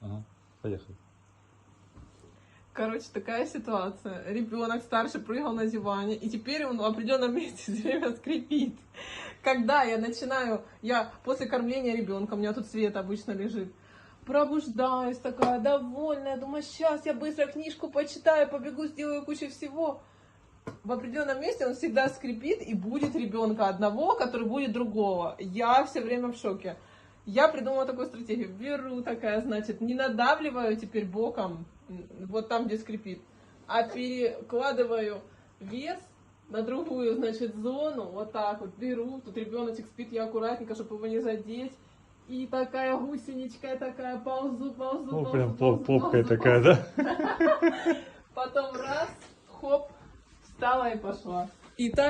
Ага, поехали. Короче, такая ситуация. Ребенок старший прыгал на диване, и теперь он в определенном месте все время скрипит. Когда я начинаю, я после кормления ребенка, у меня тут Света обычно лежит, пробуждаюсь такая довольная, думаю, сейчас я быстро книжку почитаю, побегу, сделаю кучу всего. В определенном месте он всегда скрипит, и будет ребенка одного, который будет другого. Я все время в шоке. Я придумала такую стратегию. Беру такая, значит, не надавливаю теперь боком, вот там, где скрипит, а перекладываю вес на другую, значит, зону, вот так вот беру, тут ребеночек спит, я аккуратненько, чтобы его не задеть, и такая гусеничка, такая ползу, Ну, прям попкой такая, да? потом раз, хоп, встала и пошла. И так